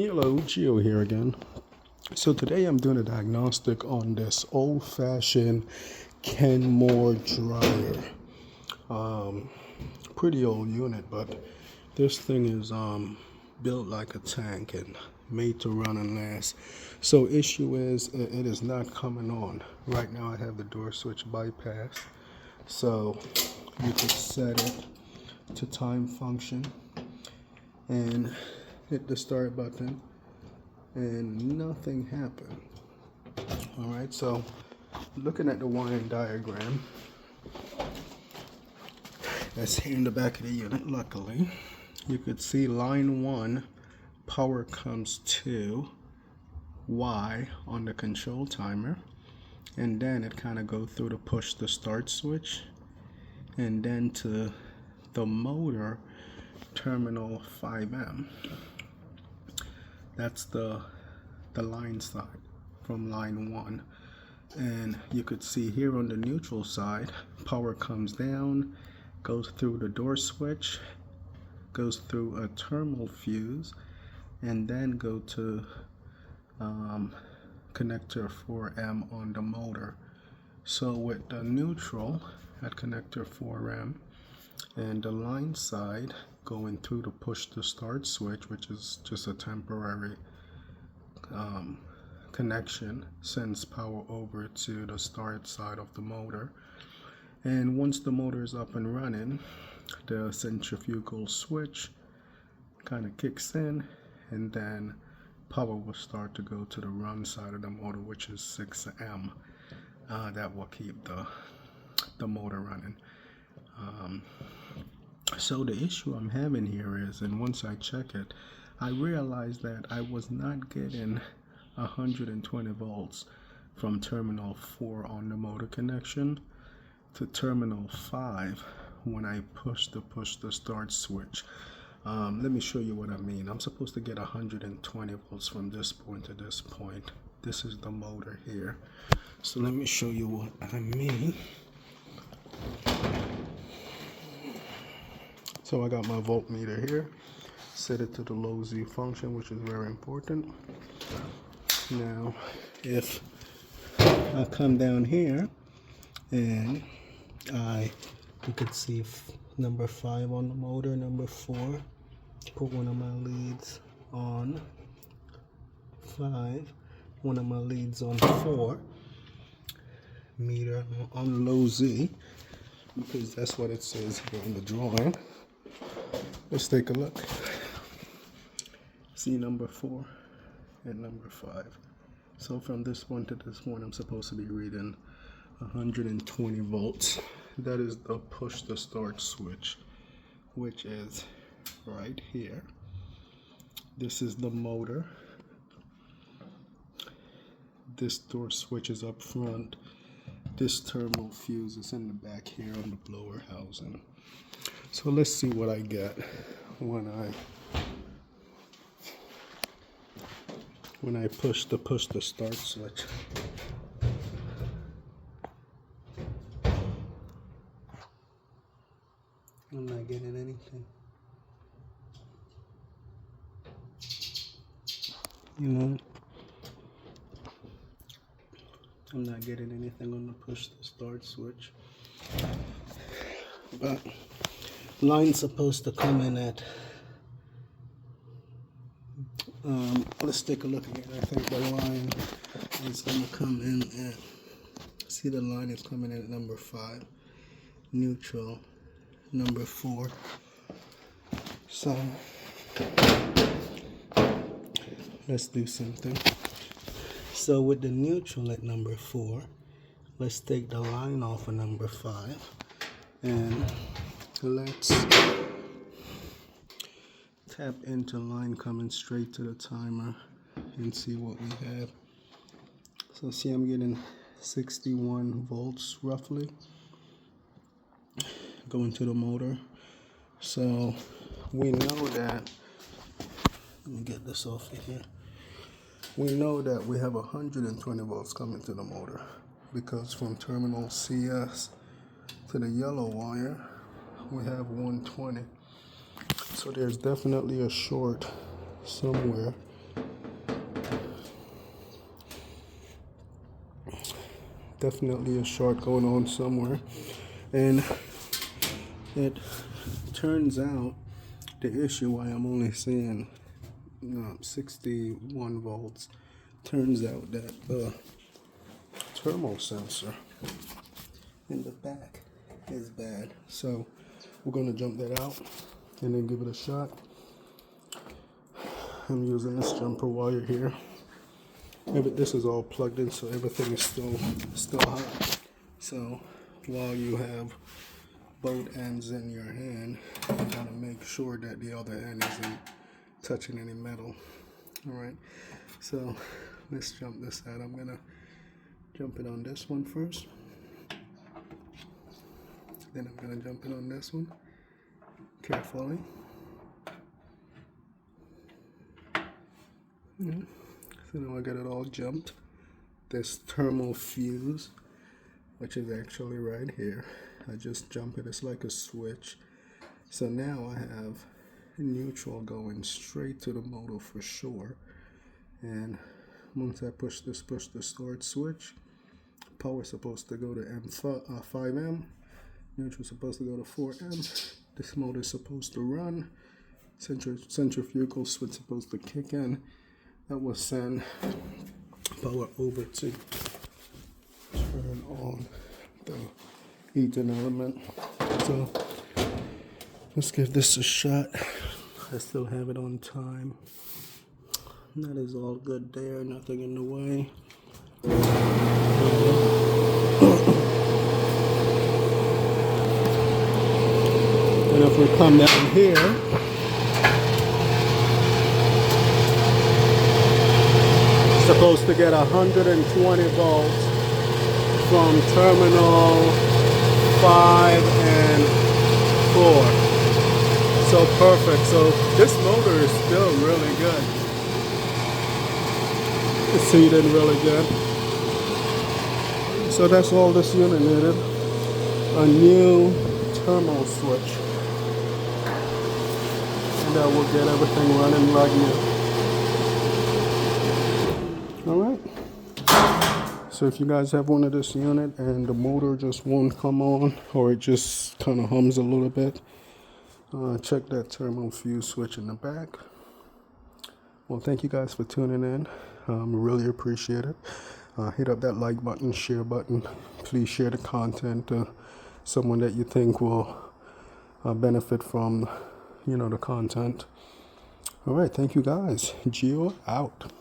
Hello, Gio here again. So today I'm doing a diagnostic on this old-fashioned Kenmore dryer. Pretty old unit, but this thing is built like a tank and made to run and last. So issue is it is not coming on. Right now I have the door switch bypass. So you could set it to time function and hit the start button and nothing happened. All right, so looking at the wiring diagram that's here in the back of the unit, luckily you could see line 1 power comes to Y on the control timer, and then it kind of go through to push the start switch, and then to the motor terminal 5M. That's the line side from line 1. And you could see here on the neutral side, power comes down, goes through the door switch, goes through a terminal fuse, and then go to connector 4M on the motor. So with the neutral at connector 4M and the line side going through to push the start switch, which is just a temporary connection, sends power over to the start side of the motor. And once the motor is up and running, the centrifugal switch kind of kicks in, and then power will start to go to the run side of the motor, which is 6M. That will keep the motor running. So the issue I'm having here is, and once I check it, I realized that I was not getting 120 volts from terminal 4 on the motor connection to terminal 5 when I push the start switch. Let me show you what I mean. I'm supposed to get 120 volts from this point to this point. This is the motor here. So let me show you what I mean. So I got my voltmeter here, set it to the low Z function, which is very important. Now, if I come down here and you could see number 5 on the motor, number 4, put one of my leads on 5, one of my leads on 4, meter on low Z, because that's what it says here in the drawing. Let's take a look. See number 4 and number 5. So from this one to this one, I'm supposed to be reading 120 volts. That is the push the start switch, which is right here. This is the motor. This door switch is up front. This terminal fuse is in the back here on the blower housing. So let's see what I get when I push the start switch. I'm not getting anything. You know, I'm not getting anything on the push the start switch. But line's supposed to come in at let's take a look again. I think the line is going to come in at, see, the line is coming in at number 5, neutral number 4. So let's do something. So with the neutral at number 4, let's take the line off of number 5 and let's tap into line coming straight to the timer and see what we have. So see, I'm getting 61 volts roughly going to the motor. So we know that, let me get this off of here. We know that we have 120 volts coming to the motor, because from terminal CS to the yellow wire, we have 120. So there's definitely a short somewhere definitely a short going on somewhere. And it turns out the issue why I'm only seeing 61 volts, turns out that the thermal sensor in the back is bad. So we're going to jump that out and then give it a shot. I'm using this jumper wire here. This is all plugged in, so everything is still hot. So while you have both ends in your hand, you gotta make sure that the other end isn't touching any metal. All right, so let's jump this out. I'm gonna jump it on this one first, then I'm gonna jump it on this one carefully. So now I got it all jumped. This thermal fuse, which is actually right here, I just jump it. It's like a switch. So now I have neutral going straight to the motor for sure. And once I push the start switch, power is supposed to go to 5M, neutral is supposed to go to 4M. This motor is supposed to run. Centrifugal switch supposed to kick in. That will send power over to turn on the heating element. So let's give this a shot. I still have it on time. That is all good there, nothing in the way. And if we come down here, supposed to get 120 volts from terminal 5 and 4. So perfect. So this motor is still really good. It's heating really good. So that's all this unit needed. A new thermal switch. And that will get everything running like new. Alright, so if you guys have one of this unit and the motor just won't come on, or it just kind of hums a little bit, check that thermal fuse switch in the back. Well, thank you guys for tuning in. Really appreciate it. Hit up that like button, share button. Please share the content to someone that you think will benefit from, the content. Alright, thank you guys. Geo out.